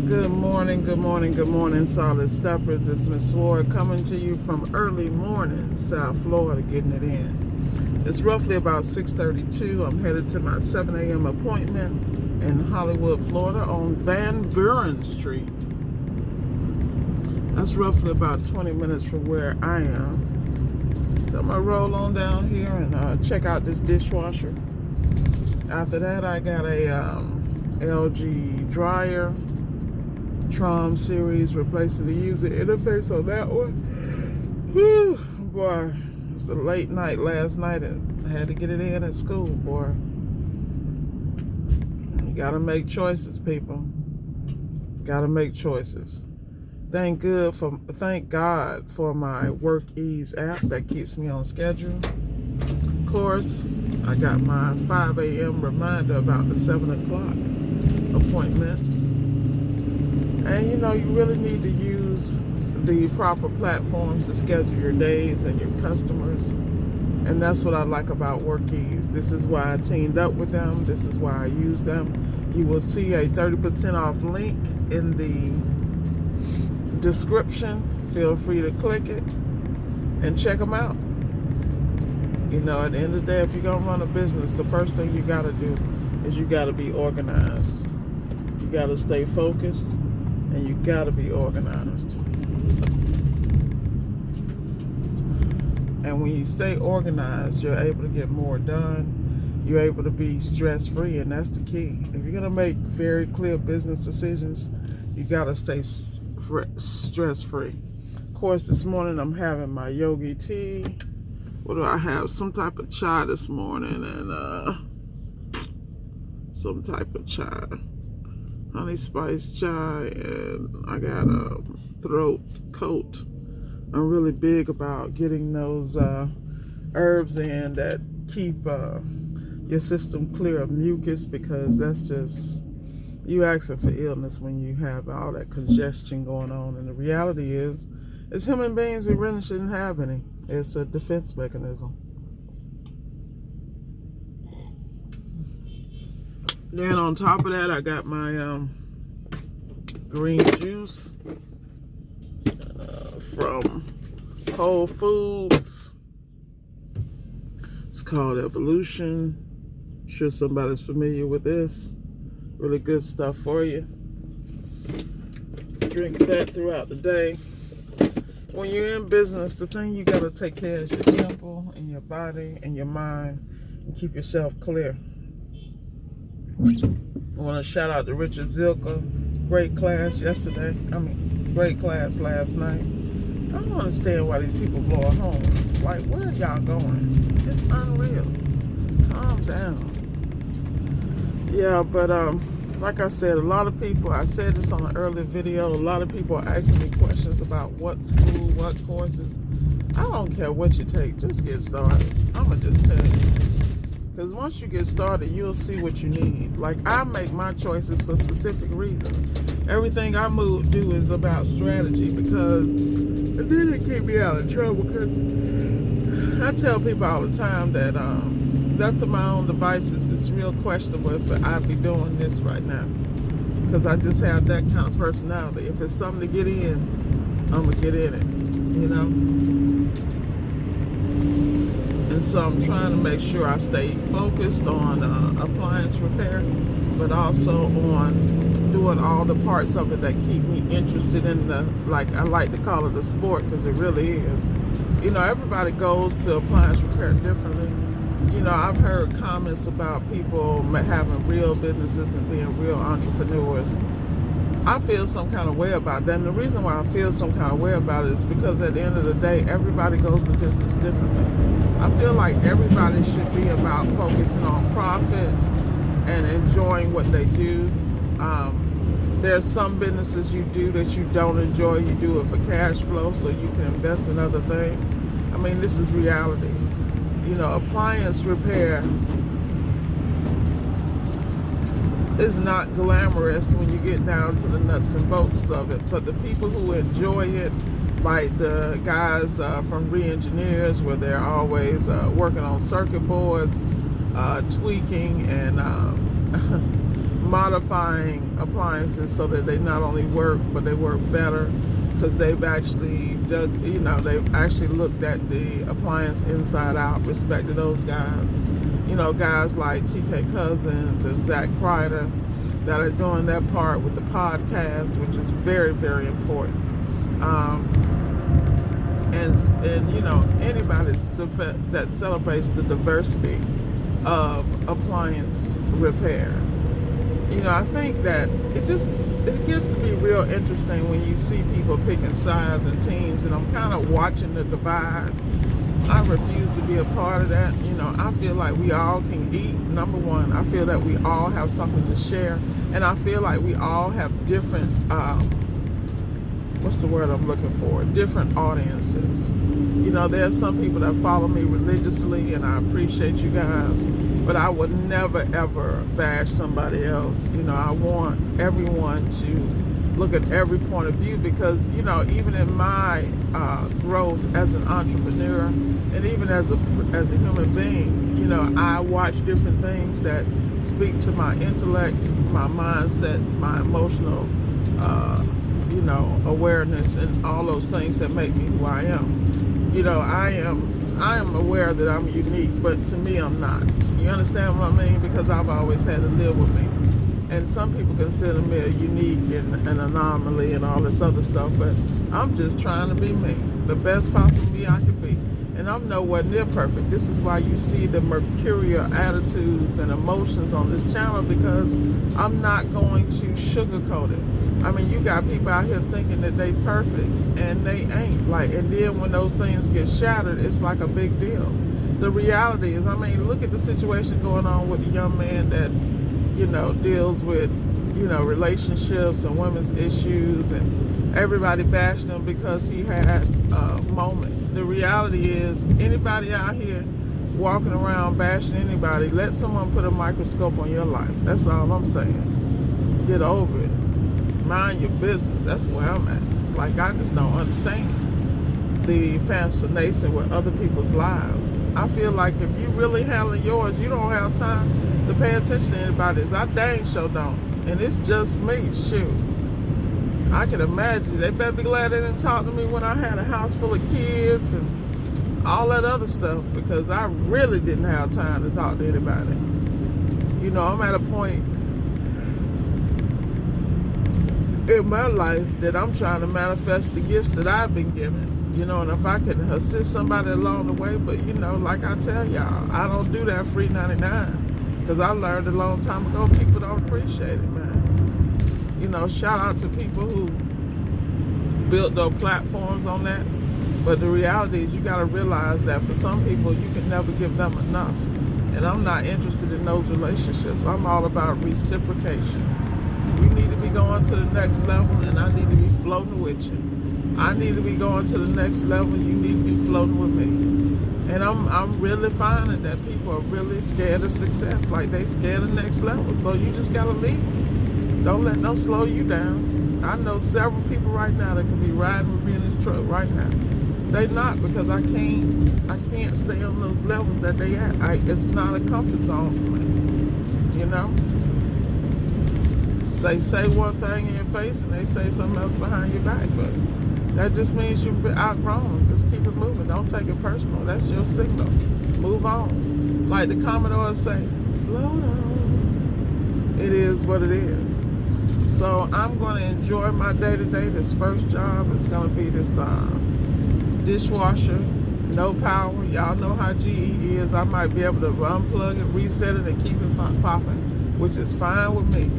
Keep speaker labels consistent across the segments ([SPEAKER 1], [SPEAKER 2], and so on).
[SPEAKER 1] Good morning, good morning, good morning, Solid Steppers. It's Miss Ward coming to you from early morning, South Florida, getting it in. It's roughly about 6:32. I'm headed to my 7 a.m. appointment in Hollywood, Florida on Van Buren Street. That's roughly about 20 minutes from where I am. So I'm going to roll on down here and check out this dishwasher. After that, I got a LG dryer. Trom series, replacing the user interface on that one. Whew, boy, it's a late night last night and I had to get it in at school, boy. You gotta make choices, people. Gotta make choices. Thank God for my WORKIZ app that keeps me on schedule. Of course, I got my 5 a.m. reminder about the 7 o'clock appointment. And you know, you really need to use the proper platforms to schedule your days and your customers. And that's what I like about WORKIZ. This is why I teamed up with them. This is why I use them. You will see a 30% off link in the description. Feel free to click it and check them out. You know, at the end of the day, if you're going to run a business, the first thing you got to do is you got to be organized. You got to stay focused. And you gotta be organized. And when you stay organized, you're able to get more done. You're able to be stress-free, and that's the key. If you're gonna make very clear business decisions, you gotta stay stress-free. Of course, this morning I'm having my yogi tea. What do I have? Some type of chai this morning, and some type of chai. Honey spice chai, and I got a throat coat. I'm really big about getting those herbs in that keep your system clear of mucus, because that's just you asking for illness when you have all that congestion going on. And the reality is, as human beings, we really shouldn't have any. It's a defense mechanism. Then on top of that, I got my green juice from Whole Foods. It's called Evolution. I'm sure somebody's familiar with this. Really good stuff for you. Drink that throughout the day. When you're in business, the thing you got to take care of is your temple and your body and your mind, and keep yourself clear. I want to shout out to Richard Zilka. Great class yesterday. Great class last night. I don't understand why these people blow a home. It's like, where are y'all going? It's unreal. Calm down. Yeah, but like I said, a lot of people, I said this on an earlier video, a lot of people are asking me questions about what school, what courses. I don't care what you take. Just get started. I'm going to just tell you. Because once you get started, you'll see what you need. Like, I make my choices for specific reasons. Everything I do is about strategy, because it didn't keep me out of trouble. Because I tell people all the time that left to my own devices, it's real questionable if I'd be doing this right now. Because I just have that kind of personality. If it's something to get in, I'm going to get in it, you know? And so I'm trying to make sure I stay focused on appliance repair, but also on doing all the parts of it that keep me interested in the, like I like to call it, a sport, because it really is. You know, everybody goes to appliance repair differently. You know, I've heard comments about people having real businesses and being real entrepreneurs. I feel some kind of way about that. And the reason why I feel some kind of way about it is because at the end of the day, everybody goes to business differently. I feel like everybody should be about focusing on profit and enjoying what they do. There's some businesses you do that you don't enjoy. You do it for cash flow so you can invest in other things. I mean, this is reality. You know, appliance repair is not glamorous when you get down to the nuts and bolts of it, but the people who enjoy it, like the guys from Re-Engineers, where they're always working on circuit boards, tweaking and modifying appliances so that they not only work, but they work better, because they've actually they've actually looked at the appliance inside out, respected those guys. Guys like TK Cousins and Zach Kreider that are doing their part with the podcast, which is very, very important. And anybody that celebrates the diversity of appliance repair. I think that it gets to be real interesting when you see people picking sides and teams, and I'm kind of watching the divide. I refuse to be a part of that. I feel like we all can eat. Number one, I feel that we all have something to share, and I feel like we all have different what's the word I'm looking for? Different audiences. There are some people that follow me religiously, and I appreciate you guys, but I would never ever bash somebody else. I want everyone to look at every point of view, because even in my growth as an entrepreneur, and even as a human being, I watch different things that speak to my intellect, my mindset, my emotional awareness, and all those things that make me who I am. I am aware that I'm unique, but to me I'm not. You understand what I mean? Because I've always had to live with me. And some people consider me a unique and an anomaly and all this other stuff, but I'm just trying to be me, the best possible me I could be. And I'm nowhere near perfect. This is why you see the mercurial attitudes and emotions on this channel, because I'm not going to sugarcoat it. You got people out here thinking that they perfect, and they ain't. And then when those things get shattered, it's like a big deal. The reality is, look at the situation going on with the young man that, deals with, relationships and women's issues, and everybody bashed him because he had a moment. The reality is, anybody out here walking around bashing anybody, let someone put a microscope on your life. That's all I'm saying. Get over it. Mind your business. That's where I'm at. I just don't understand the fascination with other people's lives. I feel like if you really handle yours, you don't have time to pay attention to anybody. I dang sure don't. And it's just me. Shoot. I can imagine. They better be glad they didn't talk to me when I had a house full of kids and all that other stuff, because I really didn't have time to talk to anybody. I'm at a point in my life that I'm trying to manifest the gifts that I've been given. And if I can assist somebody along the way, but like I tell y'all, I don't do that free 99, because I learned a long time ago people don't appreciate it, man. Shout out to people who built those platforms on that. But the reality is, you got to realize that for some people, you can never give them enough. And I'm not interested in those relationships. I'm all about reciprocation. You need to be going to the next level, and I need to be floating with you. I need to be going to the next level, you need to be floating with me. And I'm really finding that people are really scared of success, like they scared of next level. So you just gotta leave them. Don't let them slow you down. I know several people right now that could be riding with me in this truck right now. They not, because I can't stay on those levels that they at. It's not a comfort zone for me. They say one thing in your face and they say something else behind your back, but that just means you've been outgrown. Just keep it moving. Don't take it personal. That's your signal. Move on. Like the Commodores say, float on. It is what it is. So I'm going to enjoy my day-to-day. This first job is going to be this dishwasher, no power. Y'all know how GE is. I might be able to unplug it, reset it, and keep it popping, which is fine with me.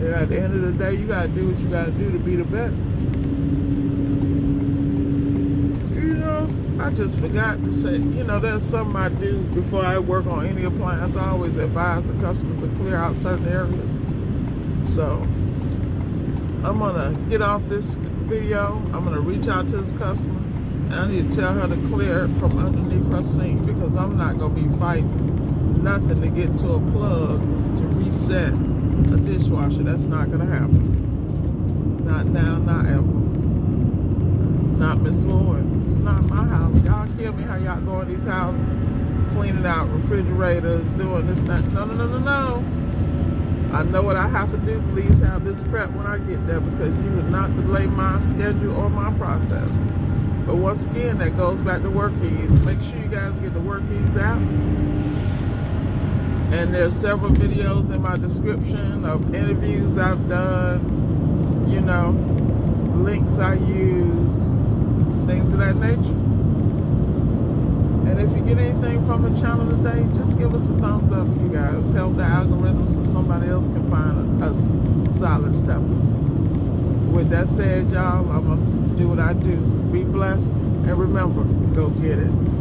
[SPEAKER 1] And at the end of the day, you got to do what you got to do to be the best. I just forgot to say, there's something I do before I work on any appliance. I always advise the customers to clear out certain areas. So I'm going to get off this video. I'm going to reach out to this customer, and I need to tell her to clear it from underneath her sink, because I'm not going to be fighting nothing to get to a plug to reset a dishwasher. That's not going to happen. Not now, not ever. Not Miss Ward. It's not my house. Y'all kill me how y'all go in these houses cleaning out refrigerators, doing this, that. No, no, no, no, no. I know what I have to do. Please have this prep when I get there, because you would not delay my schedule or my process. But once again, that goes back to WORKIZ. Make sure you guys get the WORKIZ app. And there's several videos in my description of interviews I've done, you know, links I use, things of that nature. And if you get anything from the channel today, just give us a thumbs up, you guys. Help the algorithm so somebody else can find us solid steppers. With that said, y'all, I'm going to do what I do. Be blessed. And remember, go get it.